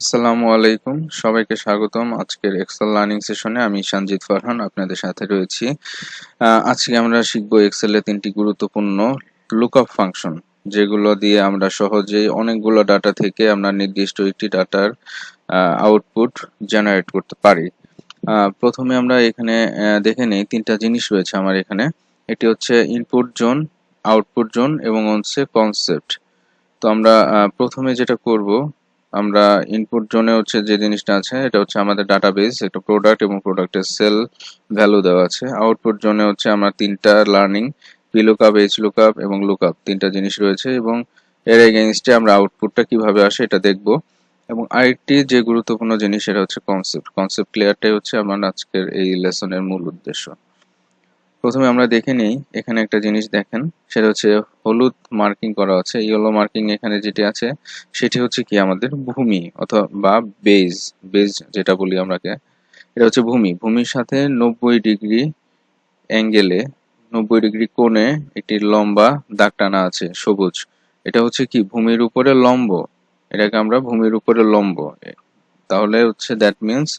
আসসালামু আলাইকুম, সবাইকে স্বাগতম আজকের এক্সেল লার্নিং সেশনে। আমি সঞ্জিত ফারহান আপনাদের সাথে রয়েছি। আজকে আমরা শিখব এক্সেলের তিনটি গুরুত্বপূর্ণ লুকআপ ফাংশন, যেগুলো দিয়ে আমরা সহজেই অনেকগুলো ডাটা থেকে আমরা নির্দিষ্ট একটি ডাটার আউটপুট জেনারেট করতে পারি। প্রথমে আমরা এখানে দেখে নেই তিনটা জিনিস রয়েছে আমার এখানে। এটি হচ্ছে ইনপুট জোন, আউটপুট জোন এবং হচ্ছে কনসেপ্ট। তো আমরা প্রথমে যেটা করব, আমরা ইনপুট জোনে হচ্ছে যে জিনিসটা আছে এটা হচ্ছে আমাদের ডাটাবেস, একটা প্রোডাক্ট এবং প্রোডাক্টের সেল ভ্যালু দেওয়া আছে। আউটপুট জোনে হচ্ছে আমার তিনটা লার্নিং, ভিলুকআপ, এইচলুকআপ এবং লুকআপ, তিনটা জিনিস রয়েছে এবং এর এগেইনস্টে আমরা আউটপুটটা কিভাবে আসে এটা দেখব। এবং আরেকটি যে গুরুত্বপূর্ণ জিনিস সেটা হচ্ছে কনসেপ্ট ক্লিয়ারটাই হচ্ছে আমার আজকের এই লেসনের মূল উদ্দেশ্য। প্রথমে আমরা দেখে নেই, এখানে একটা জিনিস দেখেন, সেটা হচ্ছে হলুদ মার্কিং করা আছে। ইয়েলো মার্কিং এখানে যেটি আছে সেটি হচ্ছে কি আমাদের ভূমি অথবা বেজ। বেজ যেটা বলি আমরাকে, এটা হচ্ছে ভূমির সাথে 90 ডিগ্রি অ্যাঙ্গেলে, 90 ডিগ্রি কোণে একটি লম্বা দাগ টানা আছে সবুজ। এটা হচ্ছে কি ভূমির উপরে লম্ব, এটাকে আমরা ভূমির উপরে লম্ব। তাহলে হচ্ছে দ্যাট মিনস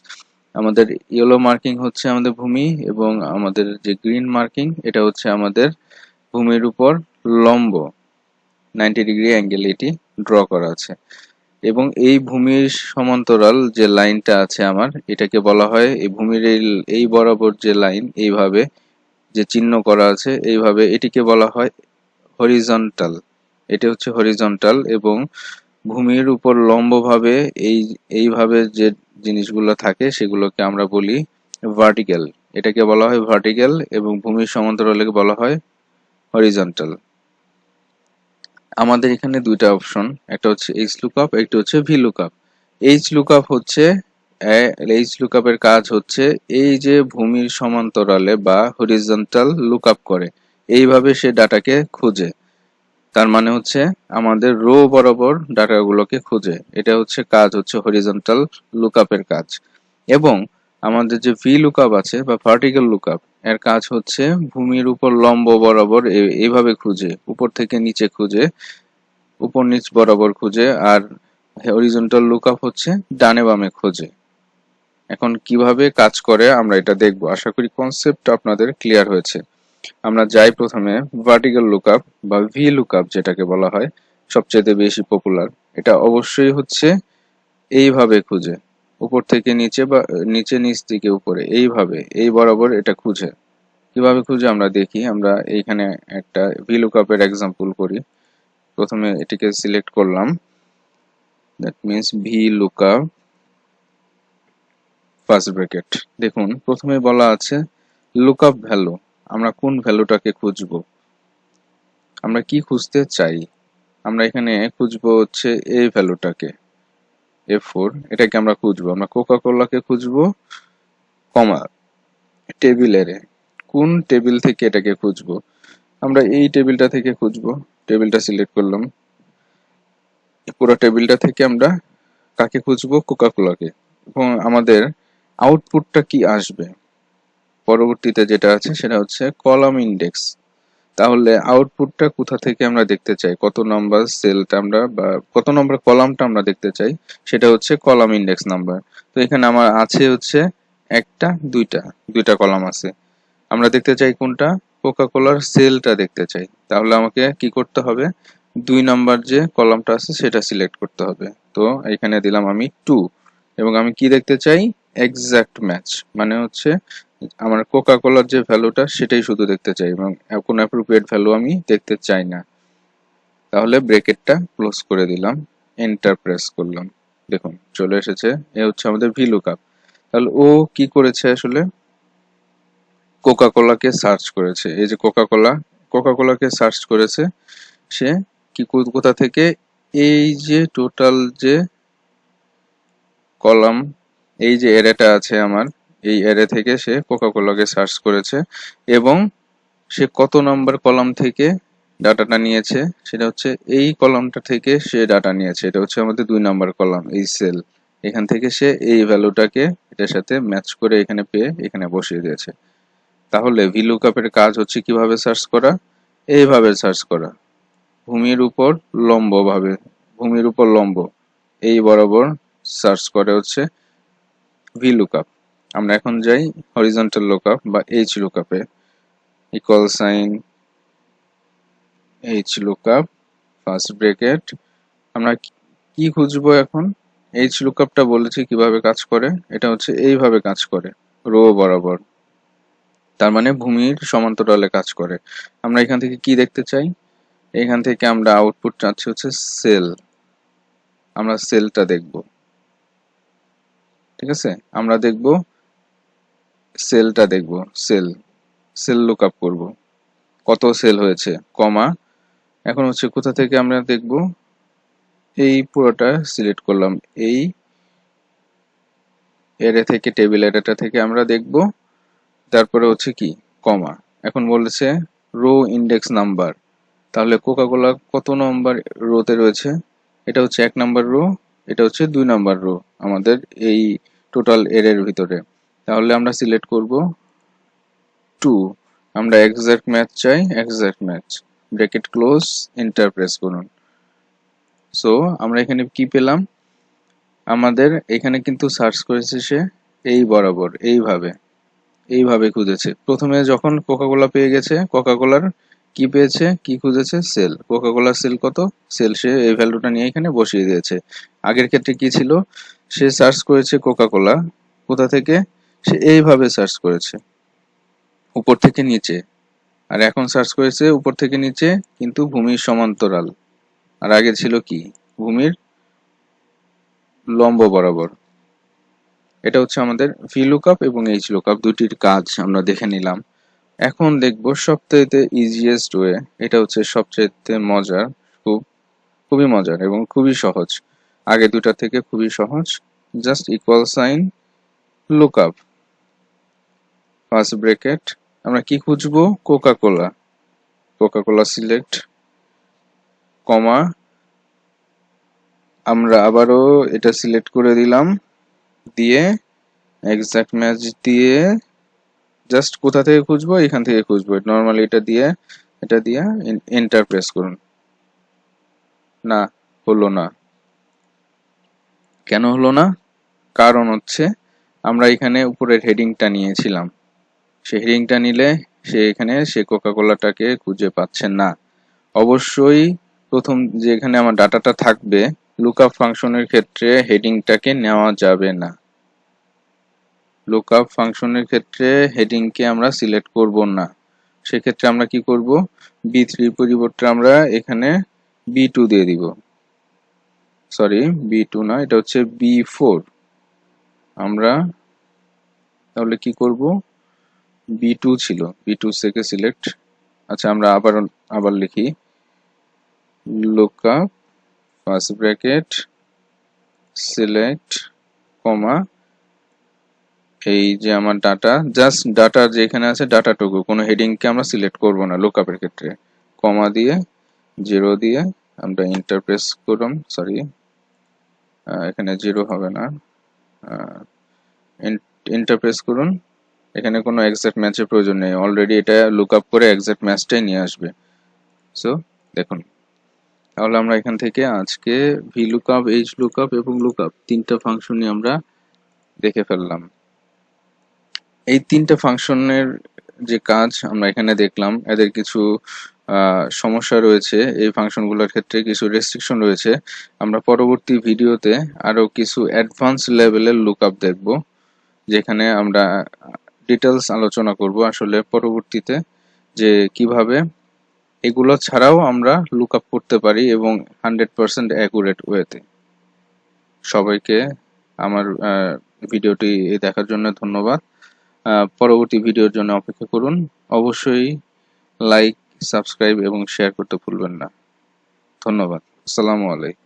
আমাদের ইয়েলো মার্কিং হচ্ছে আমাদের ভূমি এবং আমাদের যে গ্রিন মার্কিং এটা হচ্ছে আমাদের ভূমির উপর লম্ব, 90 ডিগ্রি অ্যাঙ্গেল এটি ড্র করা আছে। এবং এই ভূমির সমান্তরাল যে লাইনটা আছে আমার, এটাকে বলা হয়, এই ভূমির এই বরাবর যে লাইন এইভাবে যে চিহ্ন করা আছে এইভাবে, এটিকে বলা হয় হরিজন্টাল। এটি হচ্ছে হরিজন্টাল এবং ভূমির উপর লম্বভাবে এইভাবে যে জিনিসগুলো থাকে সেগুলোকে আমরা বলি ভার্টিক্যাল। এটাকে বলা হয় ভার্টিক্যাল এবং ভূমির সমান্তরালকে বলা হয় হরিজন্টাল। আমাদের এখানে দুইটা অপশন, একটা হচ্ছে এইচলুকআপ, একটা হচ্ছে ভিলুকআপ। এইচলুকআপ এর কাজ হচ্ছে এই যে ভূমির সমান্তরালে বা হরিজন্টাল লুকআপ করে, এইভাবে সে ডাটাকে খুঁজে। তার মানে হচ্ছে আমাদের রো বরাবর ডাটাগুলোকে খুঁজে, এটা হচ্ছে কাজ, হচ্ছে হরিজন্টাল লুকআপের কাজ। এবং আমাদের যে ভি লুকআপ আছে বা ভার্টিক্যাল লুকআপ, এর কাজ হচ্ছে ভূমির উপর লম্ব বরাবর এইভাবে খুঁজে, উপর থেকে নিচে খুঁজে, উপর নিচ বরাবর খুঁজে। আর হরিজন্টাল লুকআপ হচ্ছে ডানে বামে খোঁজে। এখন কিভাবে কাজ করে আমরা এটা দেখব। আশা করি কনসেপ্ট আপনাদের ক্লিয়ার হয়েছে। আমরা যাই প্রথমে ভার্টিক্যাল লুকআপ বা ভি লুকআপ যেটাকে বলা হয়, সবচেয়ে বেশি পপুলার। এটা অবশ্যই হচ্ছে এইভাবে খুঁজে, উপর থেকে নিচে বা নিচে নিচ থেকে উপরে, এইভাবে এই বরাবর এটা খুঁজে। কিভাবে খুঁজে আমরা দেখি। আমরা এইখানে একটা ভি লুকআপের এক্সাম্পল করি। প্রথমে এটিকে সিলেক্ট করলাম, that means V lookup first bracket. দেখুন প্রথমে বলা আছে লুকআপ ভ্যালু, আমরা কোন ভ্যালুটাকে খুঁজবো, আমরা কি খুঁজতে চাই। আমরা এখানে খুঁজবো হচ্ছে এই ভ্যালুটাকে, F4, এটাকে আমরা খুঁজবো। আমরা কোকা কোলাকে খুঁজবো, কমা টেবিলের, কোন টেবিল থেকে এটাকে খুঁজবো, আমরা এই টেবিলটা থেকে খুঁজবো। টেবিলটা সিলেক্ট করলাম, পুরো টেবিলটা থেকে আমরা কাকে খুঁজবো, কোকা কোলাকে। এবং আমাদের আউটপুটটা কি আসবে পরবর্তীতে যেটা আছে সেটা হচ্ছে কলাম ইন্ডেক্স। তাহলে আউটপুটটা কোথা থেকে আমরা দেখতে চাই, কত নম্বর সেলটা আমরা বা কত নম্বর কলামটা আমরা দেখতে চাই, সেটা হচ্ছে কলাম ইন্ডেক্স নাম্বার। তো এখানে আমার আছে হচ্ছে একটা, দুইটা কলাম আছে। আমরা দেখতে চাই কোনটা, কোকা কোলার সেলটা দেখতে চাই। তাহলে আমাকে কি করতে হবে, 2 নাম্বার যে কলামটা আছে সেটা সিলেক্ট করতে হবে। তো এখানে দিলাম আমি 2 এবং আমি কি দেখতে চাই, এক্সাক্ট ম্যাচ, মানে হচ্ছে আমার কোকা কোলার যে ভ্যালুটা সেটাই শুধু দেখতে চাই এবং কোনো অ্যাপ্রোপ্রিয়েট ভ্যালু আমি দেখতে চাই না। তাহলে ব্রেকেটটা ক্লোজ করে দিলাম, এন্টার প্রেস করলাম, দেখুন চলে এসেছে। এ হচ্ছে আমাদের ভি লুকআপ। তাহলে ও কি করেছে, আসলে কোকা কোলাকে সার্চ করেছে। এই যে কোকা কোলাকে সার্চ করেছে, সে কি কোথা থেকে, এই যে টোটাল যে কলাম, এই যে অ্যারেটা আছে আমার, এই অ্যারে থেকে সে কোকা কোলাকে সার্চ করেছে এবং সে কত নাম্বার কলাম থেকে ডাটাটা নিয়েছে, সেটা হচ্ছে এই কলামটা থেকে সে ডাটা নিয়েছে। এটা হচ্ছে আমাদের 2 নাম্বার কলাম, এই সেল, এখান থেকে সে এই ভ্যালুটাকে এটার সাথে ম্যাচ করে এখানে পেয়ে এখানে বসিয়ে দিয়েছে। তাহলে VLOOKUP এর কাজ হচ্ছে কিভাবে সার্চ করা, এইভাবে সার্চ করা, ভূমির উপর লম্ব ভাবে, ভূমির উপর লম্ব এই বরাবর সার্চ করে হচ্ছে VLOOKUP। আমরা এখন যাই হরিজন্টাল লুকআপ বা HLOOKUP এ, equal sign HLOOKUP first bracket. আমরা কি খুঁজবো এখন? HLOOKUP টা বলেছি কিভাবে কাজ করে, এটা হচ্ছে এইভাবে কাজ করে, রো বরাবর, তার মানে ভূমির সমান্তরালে কাজ করে। আমরা এখান থেকে কি দেখতে চাই? এখান থেকে আমরা আউটপুট চাচ্ছি হচ্ছে সেল, আমরা সেলটা দেখব। ঠিক আছে, আমরা দেখব সেলটা দেখব, সেল লুকআপ করব, কত সেল হয়েছে, কমা। এখন হচ্ছে কোথা থেকে আমরা দেখব? এই পুরোটা সিলেক্ট করলাম, এই এরে থেকে, টেবিল এরেটা থেকে আমরা দেখব। তারপরে হচ্ছে কি, কমা। এখন বলেছে রো ইন্ডেক্স নাম্বার, তাহলে কোকাকোলা কত নম্বর রোতে রয়েছে? এটা হচ্ছে 1 নাম্বার রো, এটা হচ্ছে 2 নাম্বার রো আমাদের এই টোটাল এর ভিতরে। তাহলে আমরা সিলেক্ট করব 2। আমরা এক্সাক্ট ম্যাচ চাই, exact match, bracket close, enter press করুন। সো আমরা এখানে কি পেলাম? আমাদের এখানে কিন্তু সার্চ করেছে সে এই বরাবর, এইভাবে খুঁজেছে। প্রথমে যখন কোকাকোলা পেয়ে গেছে, কোকাকোলার কি পেয়েছে, কি খুঁজেছে? সেল। কোকাকোলার সেল কত? সেল, সে এই ভ্যালুটা নিয়ে এখানে বসিয়ে দিয়েছে। আগের ক্ষেত্রে কি ছিল? সে সার্চ করেছে কোকাকোলা, কোথা থেকে? সে এইভাবে সার্চ করেছে, উপর থেকে নিচে। আর এখন সার্চ করেছে উপর থেকে নিচে, কিন্তু ভূমির সমান্তরাল। আর আগে ছিল কি? ভূমির লম্ব বরাবর। এটা হচ্ছে আমাদের VLOOKUP এবং HLOOKUP দুটির কাজ আমরা দেখে নিলাম। এখন দেখব সবচাইতে ইজিয়েস্ট ওয়ে, এটা হচ্ছে সবচাইতে মজার, খুবই মজার এবং খুবই সহজ। আগে দুটা থেকে খুবই সহজ। Just equal sign look up first bracket, আমরা কি খুঁজবো? কোকাকোলা, কোকাকোলা সিলেক্ট, কমা, আমরা আবারও এটা সিলেক্ট করে দিলাম, দিয়ে এক্সাক্ট ম্যাচ দিয়ে জাস্ট কোথা থেকে খুঁজবো? এখান থেকে খুঁজবো, নর্মালি এটা দিয়ে এন্টার প্রেস করুন। না, হলো না। কেন হলো না? কারণ হচ্ছে আমরা এখানে উপরের হেডিংটা নিয়েছিলাম, সে হেডিংটা নিলে সে কোকাকোলাটাকে খুঁজে পাচ্ছে না। অবশ্যই প্রথম যেখানে আমার ডাটাটা থাকবে, লুকআপ ফাংশনের ক্ষেত্রে হেডিংটাকে নেওয়া যাবে না। লুকআপ ফাংশনের ক্ষেত্রে হেডিংকে আমরা সিলেক্ট করব না। সেক্ষেত্রে আমরা কি করব? B3 পরিবর্তে আমরা এখানে B2 দিয়ে দিব। সরি, B2 না, এটা হচ্ছে B4। আমরা তাহলে কি করব? B2 ছিল, B2 থেকে সিলেক্ট। আচ্ছা, আমরা আবার লিখি, লুকআপ ফার্স্ট ব্র্যাকেট সিলেক্ট, কমা, এই যে আমার ডাটা, জাস্ট ডাটা যেখানে আছে ডাটাটুকু, কোনো হেডিংকে আমরা সিলেক্ট করব না লুকআপের ক্ষেত্রে, কমা দিয়ে 0 দিয়ে আমরা এন্টার প্রেস করুন। সরি, এখানে 0 হবে না, এন্টার প্রেস করুন। এখানে কোনো এক্সাক্ট ম্যাচের প্রয়োজন নেই, অলরেডি এটা লুকআপ করে এক্সাক্ট ম্যাচটাই নিয়ে আসবে। সো দেখুন, তাহলে আমরা এখান থেকে আজকে VLOOKUP, HLOOKUP এবং লুকআপ তিনটা ফাংশনই আমরা দেখে ফেললাম। এই তিনটা ফাংশনের যে কাজ আমরা এখানে দেখলাম, এদের কিছু সমস্যা রয়েছে, এই ফাংশনগুলোর ক্ষেত্রে কিছু রেস্ট্রিকশন রয়েছে। আমরা পরবর্তী ভিডিওতে আরো কিছু অ্যাডভান্স লেভেলের লুকআপ দেখব, যেখানে আমরা ডিটেলস আলোচনা করব আসলে পরবর্তীতে, যে কিভাবে এগুলো ছাড়াও আমরা লুকআপ করতে পারি এবং 100% অ্যাকুরেট ওয়েতে। সবাইকে আমার ভিডিওটি দেখার জন্য ধন্যবাদ। পরবর্তী ভিডিওর জন্য অপেক্ষা করুন। অবশ্যই লাইক, সাবস্ক্রাইব এবং শেয়ার করতে ভুলবেন না। ধন্যবাদ। আসসালামু আলাইকুম।